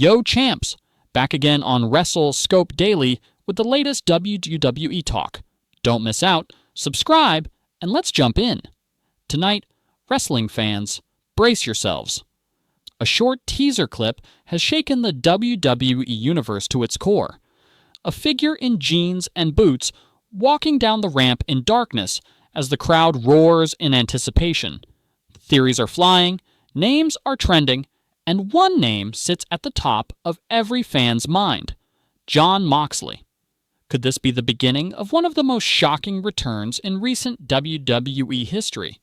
Yo champs, back again on Wrestle Scope Daily with the latest WWE talk. Don't miss out, subscribe, and let's jump in. Tonight, wrestling fans, brace yourselves. A short teaser clip has shaken the WWE Universe to its core. A figure in jeans and boots walking down the ramp in darkness as the crowd roars in anticipation. Theories are flying, names are trending, and one name sits at the top of every fan's mind: Jon Moxley. Could this be the beginning of one of the most shocking returns in recent WWE history?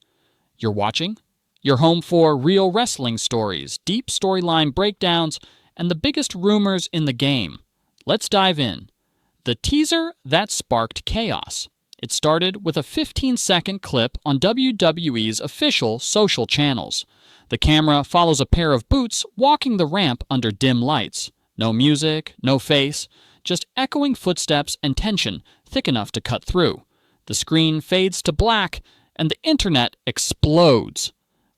You're watching? You're home for real wrestling stories, deep storyline breakdowns, and the biggest rumors in the game. Let's dive in. The teaser that sparked chaos. It started with a 15-second clip on WWE's official social channels. The camera follows a pair of boots walking the ramp under dim lights. No music, no face, just echoing footsteps and tension thick enough to cut through. The screen fades to black, and the internet explodes.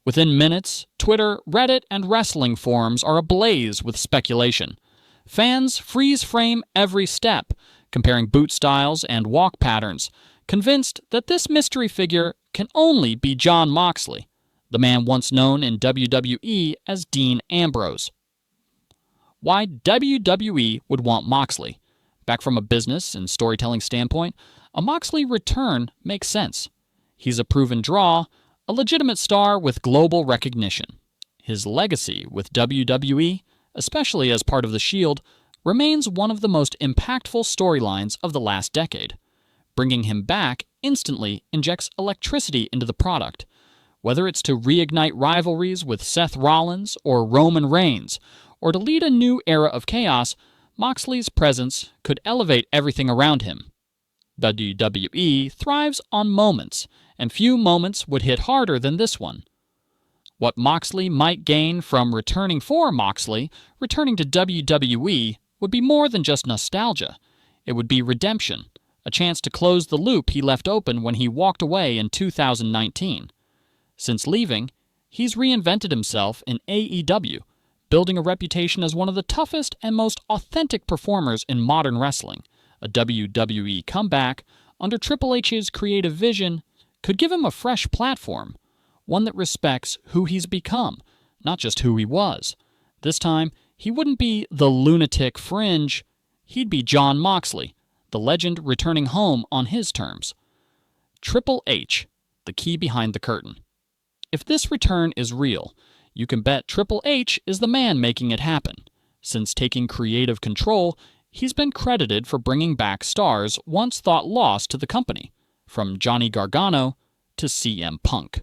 Within minutes, Twitter, Reddit, and wrestling forums are ablaze with speculation. Fans freeze frame every step, comparing boot styles and walk patterns, convinced that this mystery figure can only be Jon Moxley, the man once known in WWE as Dean Ambrose. Why WWE would want Moxley? Back from a business and storytelling standpoint, a Moxley return makes sense. He's a proven draw, a legitimate star with global recognition. His legacy with WWE, especially as part of The Shield, remains one of the most impactful storylines of the last decade. Bringing him back instantly injects electricity into the product. Whether it's to reignite rivalries with Seth Rollins or Roman Reigns, or to lead a new era of chaos, Moxley's presence could elevate everything around him. WWE thrives on moments, and few moments would hit harder than this one. What Moxley might gain from returning for Moxley, returning to WWE, would be more than just nostalgia. It would be redemption, a chance to close the loop he left open when he walked away in 2019. Since leaving, he's reinvented himself in AEW, building a reputation as one of the toughest and most authentic performers in modern wrestling. A WWE comeback, under Triple H's creative vision, could give him a fresh platform, one that respects who he's become, not just who he was. This time, he wouldn't be the lunatic fringe, he'd be Jon Moxley, the legend returning home on his terms. Triple H, the key behind the curtain. If this return is real, you can bet Triple H is the man making it happen. Since taking creative control, he's been credited for bringing back stars once thought lost to the company, from Johnny Gargano to CM Punk.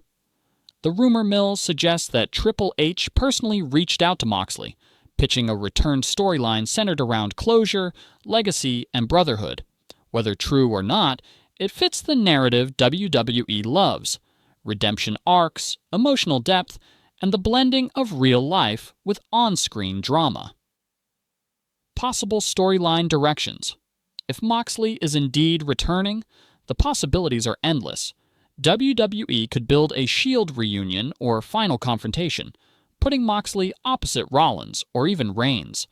The rumor mill suggests that Triple H personally reached out to Moxley, pitching a return storyline centered around closure, legacy, and brotherhood. Whether true or not, it fits the narrative WWE loves: redemption arcs, emotional depth, and the blending of real life with on-screen drama. Possible storyline directions. If Moxley is indeed returning, the possibilities are endless. WWE could build a Shield reunion or final confrontation, putting Moxley opposite Rollins or even Reigns.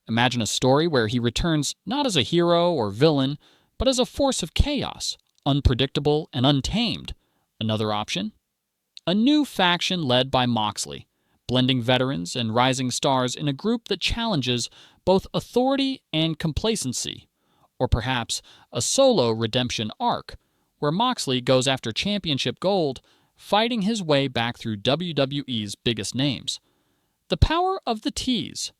Imagine a story where he returns not as a hero or villain, but as a force of chaos, unpredictable and untamed. Another option? A new faction led by Moxley, blending veterans and rising stars in a group that challenges both authority and complacency. Or perhaps a solo redemption arc, where Moxley goes after championship gold, fighting his way back through WWE's biggest names. The power of the tease.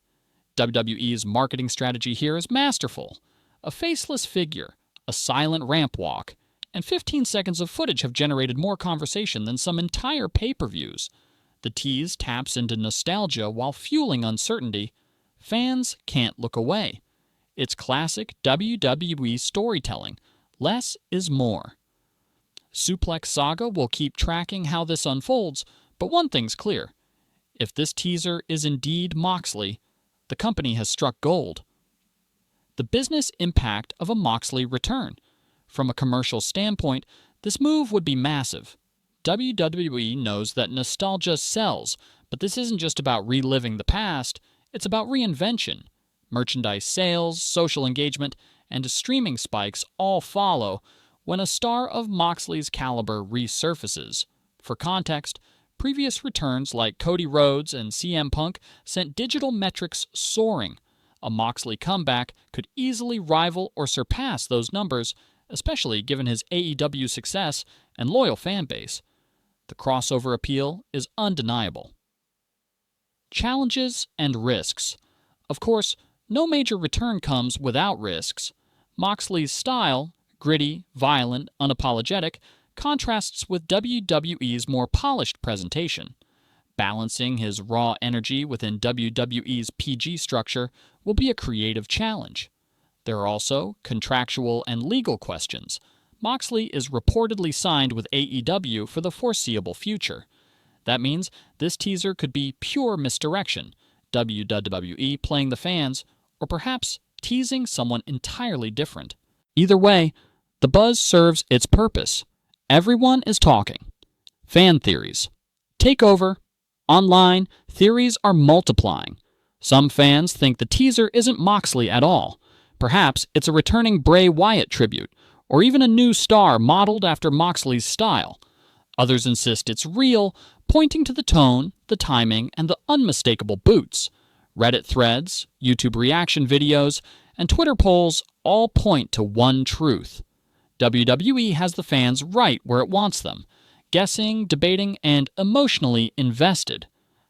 WWE's marketing strategy here is masterful. A faceless figure, a silent ramp walk, and 15 seconds of footage have generated more conversation than some entire pay-per-views. The tease taps into nostalgia while fueling uncertainty. Fans can't look away. It's classic WWE storytelling. Less is more. Suplex Saga will keep tracking how this unfolds, but one thing's clear. If this teaser is indeed Moxley, the company has struck gold. The business impact of a Moxley return. From a commercial standpoint, this move would be massive. WWE knows that nostalgia sells, but this isn't just about reliving the past, It's about reinvention. Merchandise sales, social engagement, and streaming spikes all follow when a star of Moxley's caliber resurfaces. For context, previous returns like Cody Rhodes and CM Punk sent digital metrics soaring. A Moxley comeback could easily rival or surpass those numbers, especially given his AEW success and loyal fan base. The crossover appeal is undeniable. Challenges and risks. Of course, no major return comes without risks. Moxley's style, gritty, violent, unapologetic, contrasts with WWE's more polished presentation. Balancing his raw energy within WWE's PG structure will be a creative challenge. There are also contractual and legal questions. Moxley is reportedly signed with AEW for the foreseeable future. That means this teaser could be pure misdirection, WWE playing the fans, or perhaps teasing someone entirely different. Either way, the buzz serves its purpose. Everyone is talking. Fan theories. Takeover. Online, theories are multiplying. Some fans think the teaser isn't Moxley at all. Perhaps it's a returning Bray Wyatt tribute, or even a new star modeled after Moxley's style. Others insist it's real, pointing to the tone, the timing, and the unmistakable boots. Reddit threads, YouTube reaction videos, and Twitter polls all point to one truth. WWE has the fans right where it wants them, guessing, debating, and emotionally invested.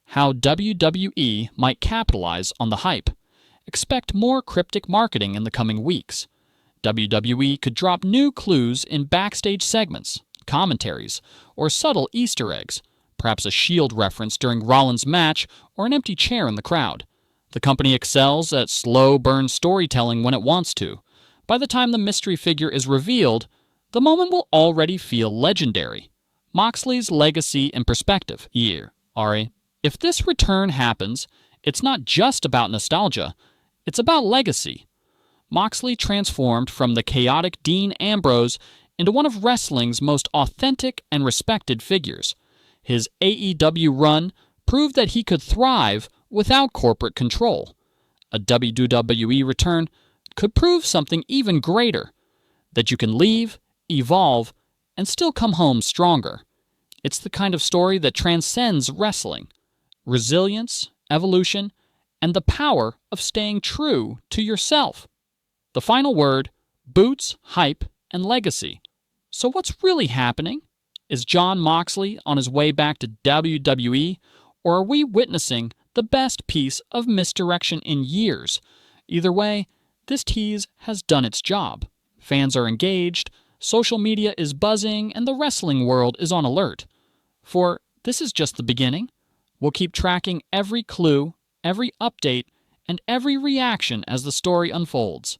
How WWE might capitalize on the hype. Expect more cryptic marketing in the coming weeks. WWE could drop new clues in backstage segments, commentaries, or subtle Easter eggs, perhaps a Shield reference during Rollins' match or an empty chair in the crowd. The company excels at slow-burn storytelling when it wants to. By the time the mystery figure is revealed, the moment will already feel legendary. Moxley's legacy in perspective. Year, Ari. If this return happens, it's not just about nostalgia, it's about legacy. Moxley transformed from the chaotic Dean Ambrose into one of wrestling's most authentic and respected figures. His AEW run proved that he could thrive without corporate control. A WWE return could prove something even greater, that you can leave, evolve, and still come home stronger. It's the kind of story that transcends wrestling. Resilience, evolution, and the power of staying true to yourself. The final word, boots, hype, and legacy. So what's really happening? Is Jon Moxley on his way back to WWE, or are we witnessing the best piece of misdirection in years? Either way, this tease has done its job. Fans are engaged, social media is buzzing, and the wrestling world is on alert. For this is just the beginning. We'll keep tracking every clue, every update, and every reaction as the story unfolds.